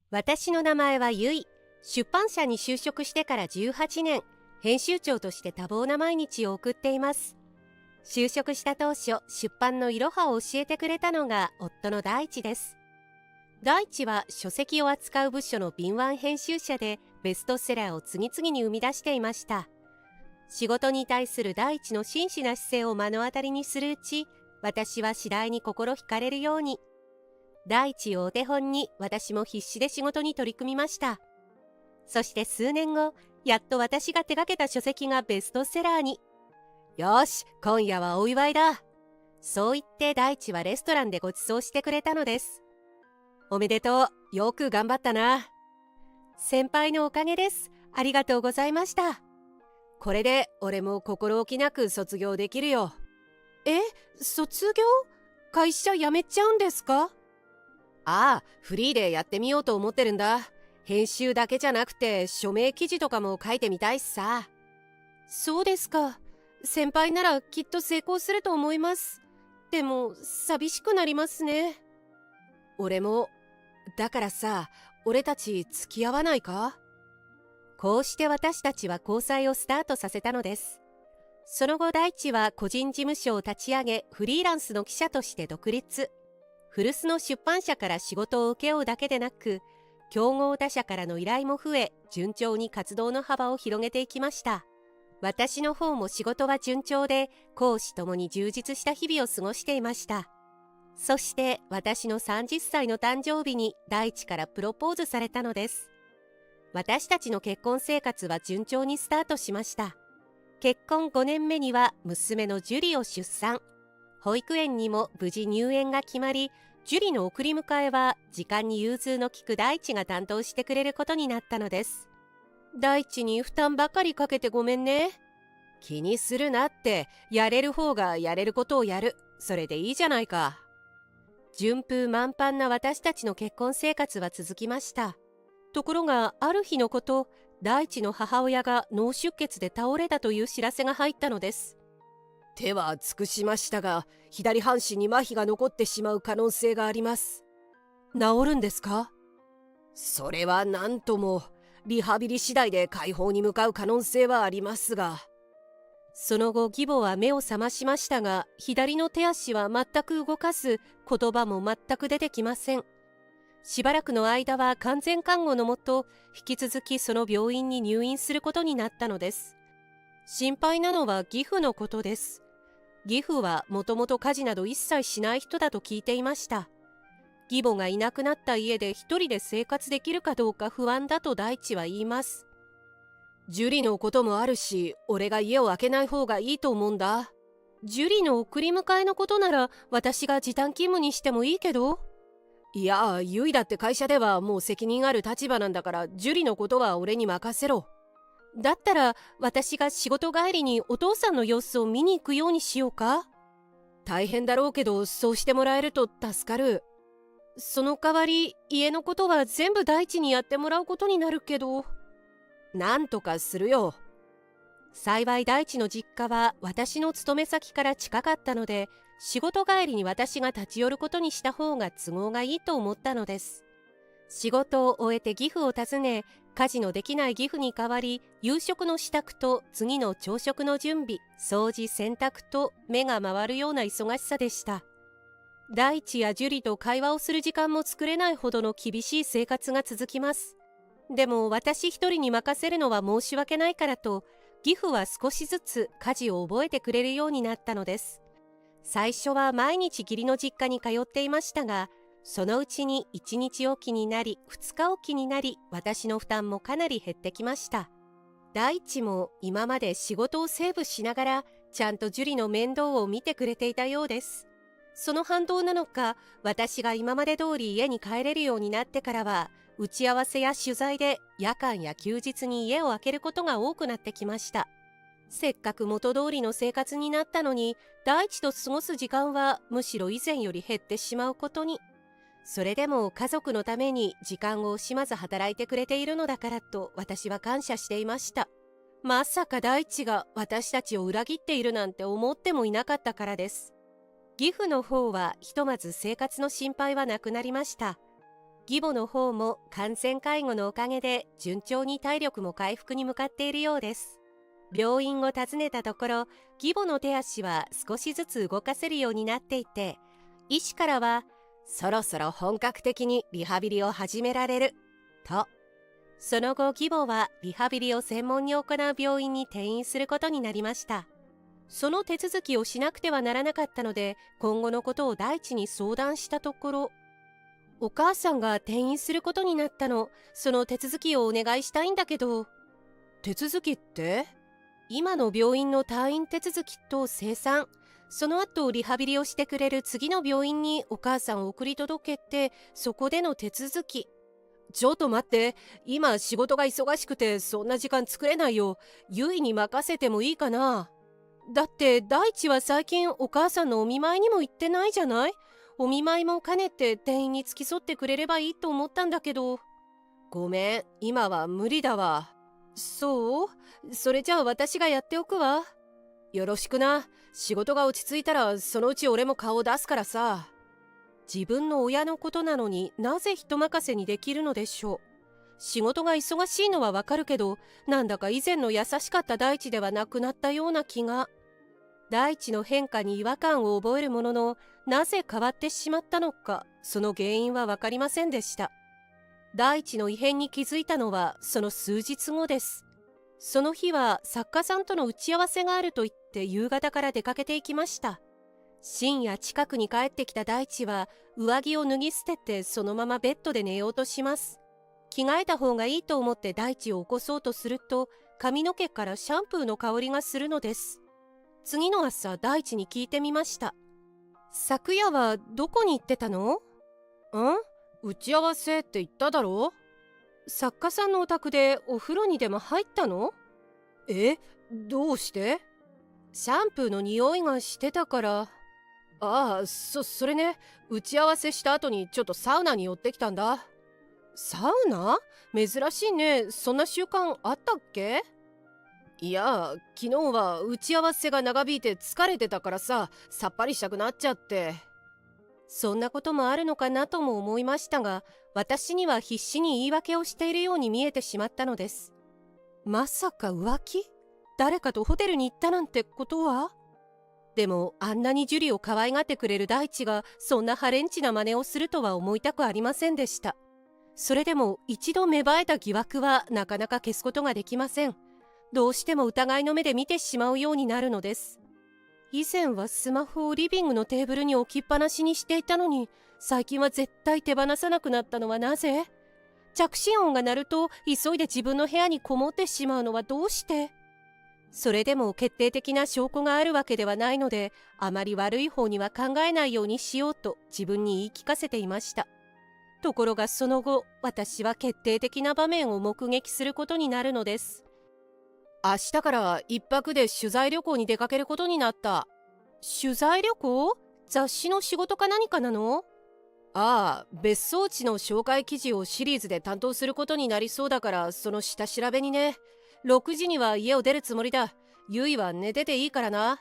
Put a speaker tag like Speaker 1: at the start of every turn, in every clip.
Speaker 1: 私の名前はゆい。出版社に就職してから18年、編集長として多忙な毎日を送っています。就職した当初、出版のいろはを教えてくれたのが夫の大地です。大地は書籍を扱う部署の敏腕編集者で、ベストセラーを次々に生み出していました。仕事に対する大地の真摯な姿勢を目の当たりにするうち、私は次第に心惹かれるように。大地をお手本に私も必死で仕事に取り組みました。そして数年後、やっと私が手掛けた書籍がベストセラーに。よし、今夜はお祝いだ。そう言って大地はレストランでご馳走してくれたのです。おめでとう。よく頑張ったな。先輩のおかげです。ありがとうございました。これで俺も心置きなく卒業できるよ。卒業？会社辞めちゃうんですか？ああ、フリーでやってみようと思ってるんだ。編集だけじゃなくて署名記事とかも書いてみたいしさ。そうですか。先輩ならきっと成功すると思います。でも寂しくなりますね。俺も。だからさ、俺たち付き合わないか？こうして私たちは交際をスタートさせたのです。その後大地は個人事務所を立ち上げ、フリーランスの記者として独立。古巣の出版社から仕事を請け負うだけでなく、競合他社からの依頼も増え、順調に活動の幅を広げていきました。私の方も仕事は順調で、公私ともに充実した日々を過ごしていました。そして私の30歳の誕生日に大地からプロポーズされたのです。私たちの結婚生活は順調にスタートしました。結婚5年目には娘のジュリを出産。保育園にも無事入園が決まり、ジュリの送り迎えは時間に融通の利く大地が担当してくれることになったのです。大地に負担ばかりかけてごめんね。気にするなって、やれる方がやれることをやる。それでいいじゃないか。順風満帆な私たちの結婚生活は続きました。ところがある日のこと、大地の母親が脳出血で倒れたという知らせが入ったのです。手は尽くしましたが、左半身に麻痺が残ってしまう可能性があります。治るんですか？それは何とも、リハビリ次第で解放に向かう可能性はありますが。その後義母は目を覚ましましたが、左の手足は全く動かず、言葉も全く出てきません。しばらくの間は完全看護のもと、引き続きその病院に入院することになったのです。心配なのは義父のことです。義父はもともと家事など一切しない人だと聞いていました。義母がいなくなった家で一人で生活できるかどうか不安だと大地は言います。ジュリのこともあるし、俺が家を空けない方がいいと思うんだ。ジュリの送り迎えのことなら私が時短勤務にしてもいいけど。いや、ユイだって会社ではもう責任ある立場なんだから、ジュリのことは俺に任せろ。だったら私が仕事帰りにお父さんの様子を見に行くようにしようか？大変だろうけど、そうしてもらえると助かる。その代わり家のことは全部大地にやってもらうことになるけど。なんとかするよ。幸い大地の実家は私の勤め先から近かったので、仕事帰りに私が立ち寄ることにした方が都合がいいと思ったのです。仕事を終えて義父を訪ね、家事のできない義父に代わり、夕食の支度と次の朝食の準備、掃除洗濯と目が回るような忙しさでした。大地やジュリと会話をする時間も作れないほどの厳しい生活が続きます。でも私一人に任せるのは申し訳ないからと、義父は少しずつ家事を覚えてくれるようになったのです。最初は毎日義理の実家に通っていましたが、そのうちに1日おきになり2日おきになり、私の負担もかなり減ってきました。大地も今まで仕事をセーブしながらちゃんとジュリの面倒を見てくれていたようです。その反動なのか、私が今まで通り家に帰れるようになってからは、打ち合わせや取材で夜間や休日に家を空けることが多くなってきました。せっかく元通りの生活になったのに、大地と過ごす時間はむしろ以前より減ってしまうことに。それでも家族のために時間を惜しまず働いてくれているのだからと私は感謝していました。まさか大地が私たちを裏切っているなんて思ってもいなかったからです。義父の方はひとまず生活の心配はなくなりました。義母の方も完全介護のおかげで順調に体力も回復に向かっているようです。病院を訪ねたところ、義母の手足は少しずつ動かせるようになっていて、医師からはそろそろ本格的にリハビリを始められると。その後、義母はリハビリを専門に行う病院に転院することになりました。その手続きをしなくてはならなかったので、今後のことを大地に相談したところ、お母さんが転院することになったの。その手続きをお願いしたいんだけど。手続きって？今の病院の退院手続きと清算、その後リハビリをしてくれる次の病院にお母さんを送り届けて、そこでの手続き。ちょっと待って、今仕事が忙しくてそんな時間作れないよ。ゆいに任せてもいいかな。だって大地は最近お母さんのお見舞いにも行ってないじゃない。お見舞いも兼ねて店員に付き添ってくれればいいと思ったんだけど。ごめん、今は無理だわ。そう？それじゃあ私がやっておくわ。よろしくな。仕事が落ち着いたらそのうち俺も顔を出すからさ。自分の親のことなのになぜ人任せにできるのでしょう。仕事が忙しいのはわかるけど、なんだか以前の優しかった大地ではなくなったような気が。大地の変化に違和感を覚えるものの、なぜ変わってしまったのか、その原因は分かりませんでした。大地の異変に気づいたのはその数日後です。その日は作家さんとの打ち合わせがあると言って夕方から出かけていきました。深夜近くに帰ってきた大地は上着を脱ぎ捨ててそのままベッドで寝ようとします。着替えた方がいいと思って大地を起こそうとすると、髪の毛からシャンプーの香りがするのです。次の朝、大地に聞いてみました。昨夜はどこに行ってたの？打ち合わせって言っただろ？作家さんのお宅でお風呂にでも入ったの？どうして？シャンプーの匂いがしてたから。ああ、それね。打ち合わせした後にちょっとサウナに寄ってきたんだ。サウナ？珍しいね。そんな習慣あったっけ？いや、昨日は打ち合わせが長引いて疲れてたからさ、さっぱりしたくなっちゃって。そんなこともあるのかなとも思いましたが、私には必死に言い訳をしているように見えてしまったのです。まさか浮気？誰かとホテルに行ったなんてことは？でもあんなにジュリを可愛がってくれる大地がそんなハレンチな真似をするとは思いたくありませんでした。それでも一度芽生えた疑惑はなかなか消すことができません。どうしても疑いの目で見てしまうようになるのです。以前はスマホをリビングのテーブルに置きっぱなしにしていたのに、最近は絶対手放さなくなったのはなぜ？着信音が鳴ると急いで自分の部屋にこもってしまうのはどうして？それでも決定的な証拠があるわけではないので、あまり悪い方には考えないようにしようと自分に言い聞かせていました。ところがその後、私は決定的な場面を目撃することになるのです。明日から一泊で取材旅行に出かけることになった。取材旅行？雑誌の仕事か何かなの？ああ、別荘地の紹介記事をシリーズで担当することになりそうだから、その下調べにね。6時には家を出るつもりだ。ゆいは寝てていいからな。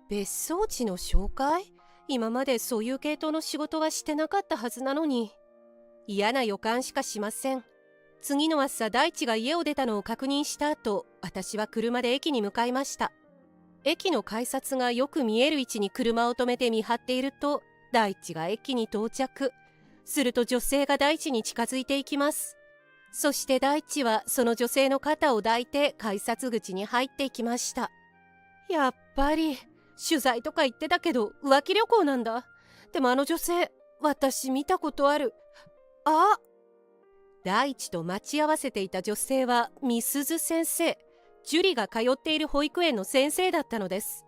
Speaker 1: 別荘地の紹介？今までそういう系統の仕事はしてなかったはずなのに。嫌な予感しかしません。次の朝、大地が家を出たのを確認した後、私は車で駅に向かいました。駅の改札がよく見える位置に車を止めて見張っていると、大地が駅に到着。すると女性が大地に近づいていきます。そして大地はその女性の肩を抱いて改札口に入っていきました。やっぱり、取材とか言ってたけど浮気旅行なんだ。でもあの女性、私見たことある。あ！大地と待ち合わせていた女性はみすず先生、ジュリが通っている保育園の先生だったのです。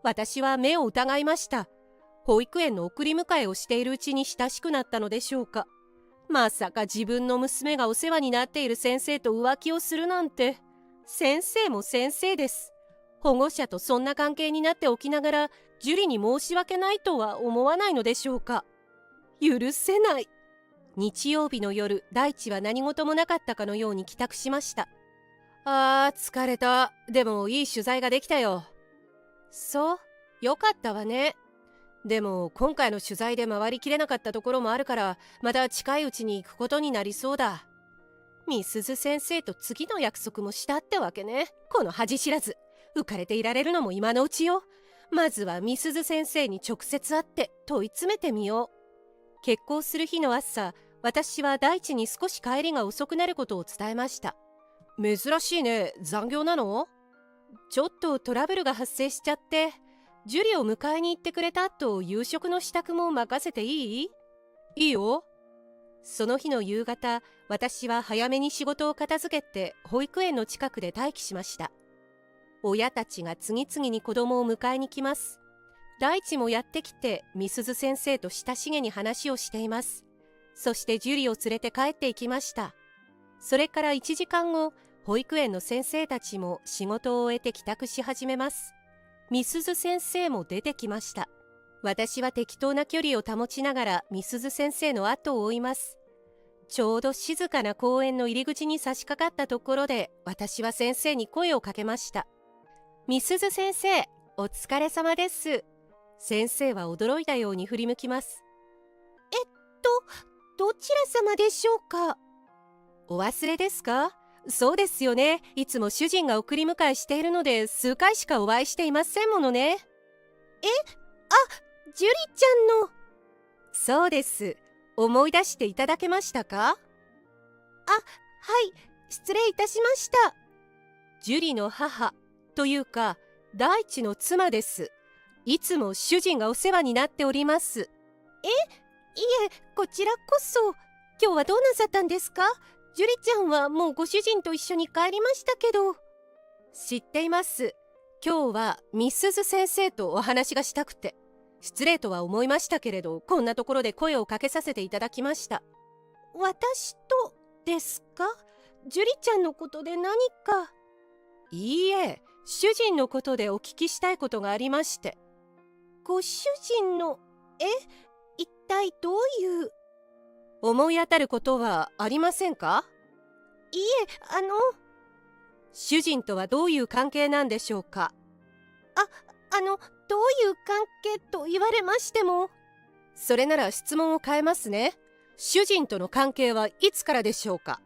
Speaker 1: 私は目を疑いました。保育園の送り迎えをしているうちに親しくなったのでしょうか。まさか自分の娘がお世話になっている先生と浮気をするなんて。先生も先生です。保護者とそんな関係になっておきながら、ジュリに申し訳ないとは思わないのでしょうか。許せない。日曜日の夜、大地は何事もなかったかのように帰宅しました。疲れた。でもいい取材ができたよ。そう、よかったわね。でも今回の取材で回りきれなかったところもあるから、また近いうちに行くことになりそうだ。みすず先生と次の約束もしたってわけね。この恥知らず。浮かれていられるのも今のうちよ。まずはみすず先生に直接会って問い詰めてみよう。決行する日の朝、私は大地に少し帰りが遅くなることを伝えました。珍しいね。残業なの？ちょっとトラブルが発生しちゃって、ジュリを迎えに行ってくれた後、夕食の支度も任せていい？いいよ。その日の夕方、私は早めに仕事を片付けて保育園の近くで待機しました。親たちが次々に子供を迎えに来ます。大地もやってきて、みすず先生と親しげに話をしています。そしてジュリを連れて帰っていきました。それから1時間後、保育園の先生たちも仕事を終えて帰宅し始めます。みすず先生も出てきました。私は適当な距離を保ちながらみすず先生の後を追います。ちょうど静かな公園の入り口に差し掛かったところで、私は先生に声をかけました。みすず先生、お疲れ様です。先生は驚いたように振り向きます。どちら様でしょうか？お忘れですか？そうですよね。いつも主人が送り迎えしているので、数回しかお会いしていませんものね。ジュリちゃんの。そうです。思い出していただけましたか？はい、失礼いたしました。ジュリの母というか、大地の妻です。いつも主人がお世話になっております。いえ、こちらこそ。今日はどうなさったんですか？ジュリちゃんはもうご主人と一緒に帰りましたけど。知っています。今日はみすず先生とお話がしたくて。失礼とは思いましたけれど、こんなところで声をかけさせていただきました。私とですか？ジュリちゃんのことで何か？いいえ、主人のことでお聞きしたいことがありまして。ご主人の、一体どういう？思い当たることはありませんか？いえ、主人とはどういう関係なんでしょうか？どういう関係と言われましても。それなら質問を変えますね。主人との関係はいつからでしょうか？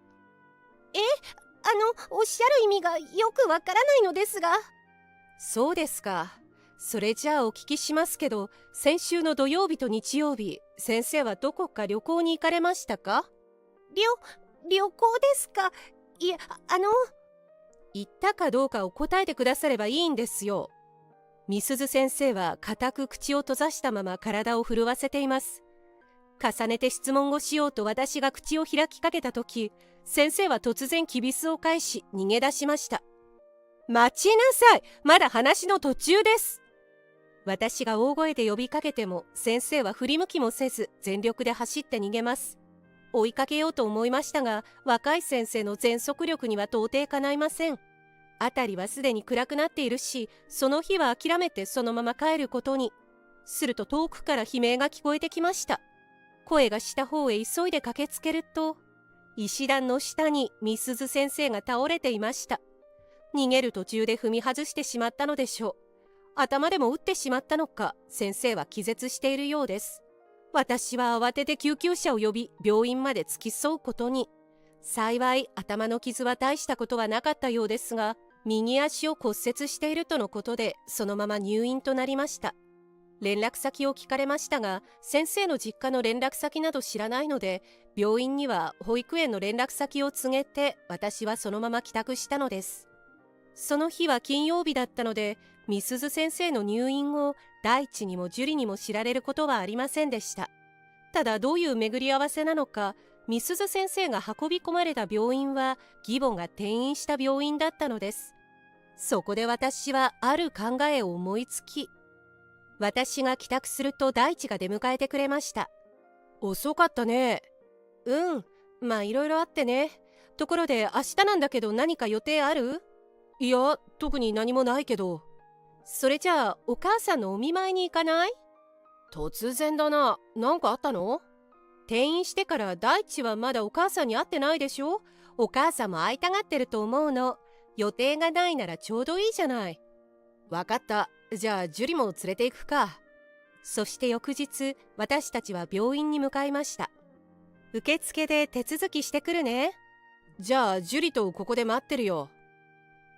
Speaker 1: おっしゃる意味がよくわからないのですが。そうですか。それじゃあお聞きしますけど、先週の土曜日と日曜日、先生はどこか旅行に行かれましたか？旅行ですか？いえ、行ったかどうかを答えてくださればいいんですよ。みすず先生は固く口を閉ざしたまま体を震わせています。重ねて質問をしようと私が口を開きかけたとき、先生は突然きびすを返し逃げ出しました。待ちなさい、まだ話の途中です。私が大声で呼びかけても先生は振り向きもせず全力で走って逃げます。追いかけようと思いましたが、若い先生の全速力には到底かないません。辺りはすでに暗くなっているし、その日は諦めてそのまま帰ることに。すると遠くから悲鳴が聞こえてきました。声がした方へ急いで駆けつけると、石段の下にみすず先生が倒れていました。逃げる途中で踏み外してしまったのでしょう。頭でも打ってしまったのか、先生は気絶しているようです。私は慌てて救急車を呼び、病院まで付き添うことに。幸い頭の傷は大したことはなかったようですが、右足を骨折しているとのことで、そのまま入院となりました。連絡先を聞かれましたが、先生の実家の連絡先など知らないので、病院には保育園の連絡先を告げて、私はそのまま帰宅したのです。その日は金曜日だったので、みすず先生の入院を大地にも樹里にも知られることはありませんでした。ただどういう巡り合わせなのか、みすず先生が運び込まれた病院は義母が転院した病院だったのです。そこで私はある考えを思いつき、私が帰宅すると大地が出迎えてくれました。遅かったね。まあいろいろあってね。ところで明日なんだけど何か予定ある？いや、特に何もないけど。それじゃあお母さんのお見舞いに行かない？突然だな。なんかあったの？転院してから大地はまだお母さんに会ってないでしょ？お母さんも会いたがってると思うの。予定がないならちょうどいいじゃない。わかった。じゃあ樹里も連れて行くか。そして翌日、私たちは病院に向かいました。受付で手続きしてくるね。
Speaker 2: じゃあジュリとここで待ってるよ。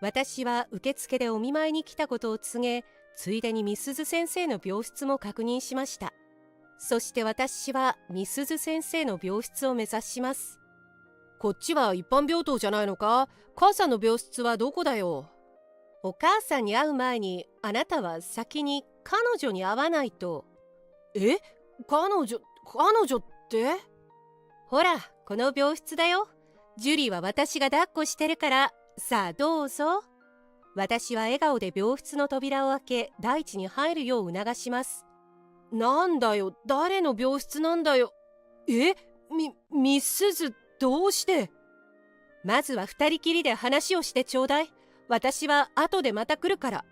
Speaker 1: 私は受付でお見舞いに来たことを告げ、ついでにみすず先生の病室も確認しました。そして私はみすず先生の病室を目指します。
Speaker 2: こっちは一般病棟じゃないのか？母さんの病室はどこだよ？
Speaker 1: お母さんに会う前にあなたは先に彼女に会わないと。
Speaker 2: え？彼女って？
Speaker 1: ほら、この病室だよ。ジュリは私が抱っこしてるから、さあどうぞ。私は笑顔で病室の扉を開け、大地に入るよう促します。
Speaker 2: なんだよ、誰の病室なんだよ。ミスズ、どうして？
Speaker 1: まずは二人きりで話をしてちょうだい。私は後でまた来るから。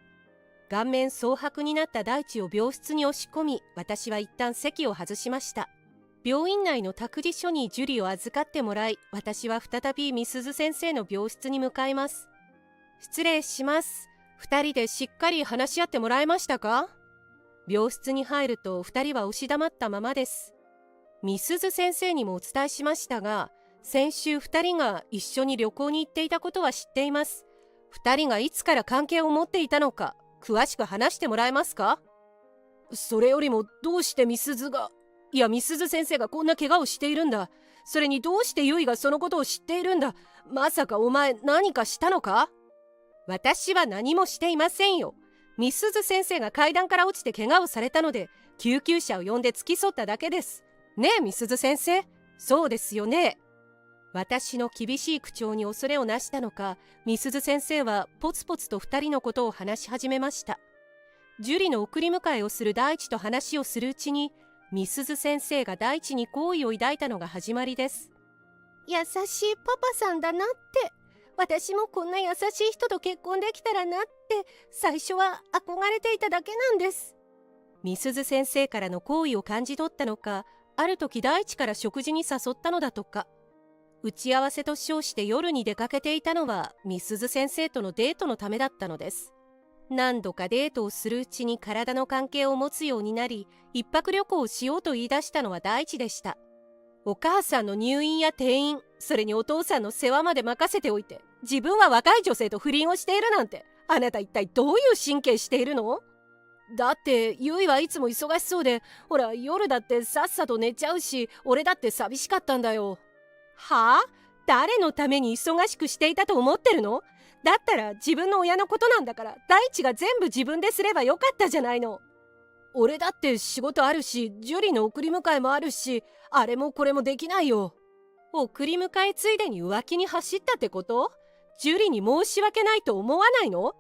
Speaker 1: 顔面蒼白になった大地を病室に押し込み、私は一旦席を外しました。病院内の託児所にジュリを預かってもらい、私は再びみすず先生の病室に向かいます。失礼します。二人でしっかり話し合ってもらえましたか？病室に入ると二人は押し黙ったままです。みすず先生にもお伝えしましたが、先週二人が一緒に旅行に行っていたことは知っています。二人がいつから関係を持っていたのか、詳しく話してもらえますか？
Speaker 2: それよりもどうしてみすず先生がこんな怪我をしているんだ。それにどうしてゆいがそのことを知っているんだ。まさかお前何かしたのか？
Speaker 1: 私は何もしていませんよ。みすず先生が階段から落ちて怪我をされたので、救急車を呼んで付き添っただけです。ねえみすず先生、そうですよね。私の厳しい口調に恐れをなしたのか、みすず先生はポツポツと二人のことを話し始めました。ジュリの送り迎えをする大地と話をするうちに、みすず先生が大地に好意を抱いたのが始まりです。優しいパパさんだなって。私もこんな優しい人と結婚できたらなって最初は憧れていただけなんです。みすず先生からの好意を感じ取ったのか、ある時大地から食事に誘ったのだとか。打ち合わせと称して夜に出かけていたのはみすず先生とのデートのためだったのです。何度かデートをするうちに体の関係を持つようになり、一泊旅行をしようと言い出したのは大地でした。お母さんの入院や転院、それにお父さんの世話まで任せておいて、自分は若い女性と不倫をしているなんて、あなた一体どういう神経しているの？
Speaker 2: だってゆいはいつも忙しそうで、ほら夜だってさっさと寝ちゃうし、俺だって寂しかったんだよ。
Speaker 1: はあ？誰のために忙しくしていたと思ってるの？だったら自分の親のことなんだから、大地が全部自分ですればよかったじゃないの。
Speaker 2: 俺だって仕事あるし、ジュリの送り迎えもあるし、あれもこれもできないよ。
Speaker 1: 送り迎えついでに浮気に走ったってこと？ジュリに申し訳ないと思わないの？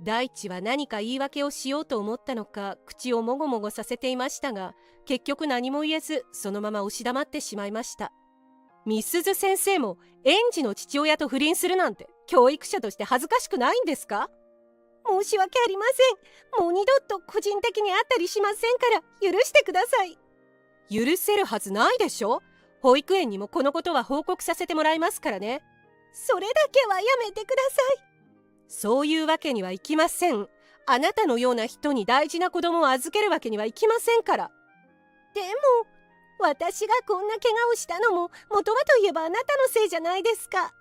Speaker 1: 大地は何か言い訳をしようと思ったのか、口をもごもごさせていましたが、結局何も言えず、そのまま押し黙ってしまいました。みすず先生も園児の父親と不倫するなんて、教育者として恥ずかしくないんですか？申し訳ありません。もう二度と個人的に会ったりしませんから許してください。許せるはずないでしょ。保育園にもこのことは報告させてもらいますからね。それだけはやめてください。そういうわけにはいきません。あなたのような人に大事な子供を預けるわけにはいきませんから。でも私がこんな怪我をしたのも元はといえばあなたのせいじゃないですか。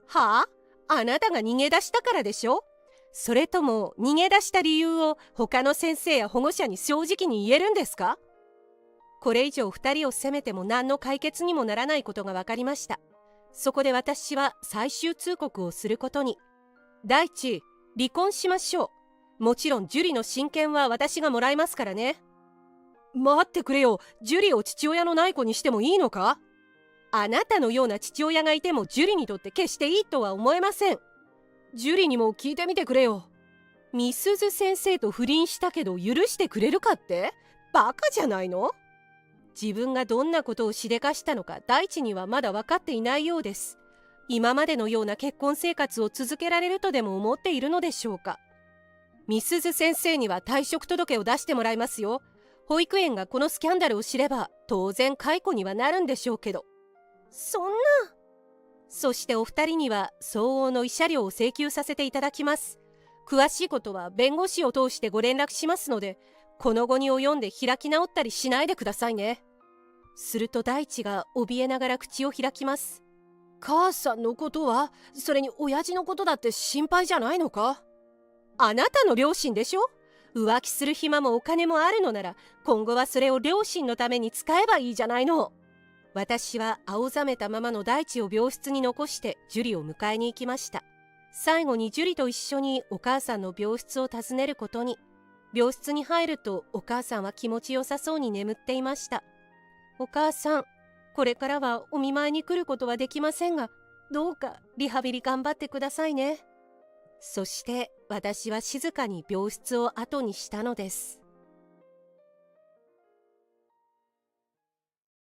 Speaker 1: はあ？あなたが逃げ出したからでしょ？それとも逃げ出した理由を他の先生や保護者に正直に言えるんですか？これ以上2人を責めても何の解決にもならないことが分かりました。そこで私は最終通告をすることに。第一、離婚しましょう。もちろんジュリの親権は私がもらいますからね。
Speaker 2: 待ってくれよ。ジュリを父親のない子にしてもいいのか？
Speaker 1: あなたのような父親がいてもジュリにとって決していいとは思えません。
Speaker 2: ジュリにも聞いてみてくれよ。
Speaker 1: みすず先生と不倫したけど許してくれるかって？バカじゃないの？自分がどんなことをしでかしたのか大地にはまだ分かっていないようです。今までのような結婚生活を続けられるとでも思っているのでしょうか。みすず先生には退職届を出してもらいますよ。保育園がこのスキャンダルを知れば当然解雇にはなるんでしょうけど。そんな。そしてお二人には相応の慰謝料を請求させていただきます。詳しいことは弁護士を通してご連絡しますので、
Speaker 2: この後に及んで開き直ったりしないでくださいね。すると大地が怯えながら口を開きます。母さんのことは、それに親父のことだって心配じゃないのか？あなたの両親でしょ？浮気する暇もお金もあるのなら、今後はそれを両親のために使えばいいじゃないの。私は青ざめたままの大地を病室に残して樹里を迎えに行きました。最後に樹里と一緒にお母さんの病室を訪ねることに。病室に入るとお母さんは気持ちよさそうに眠っていました。お母さん、これからはお見舞いに来ることはできませんが、どうかリハビリ頑張ってくださいね。そして私は静かに病室を後にしたのです。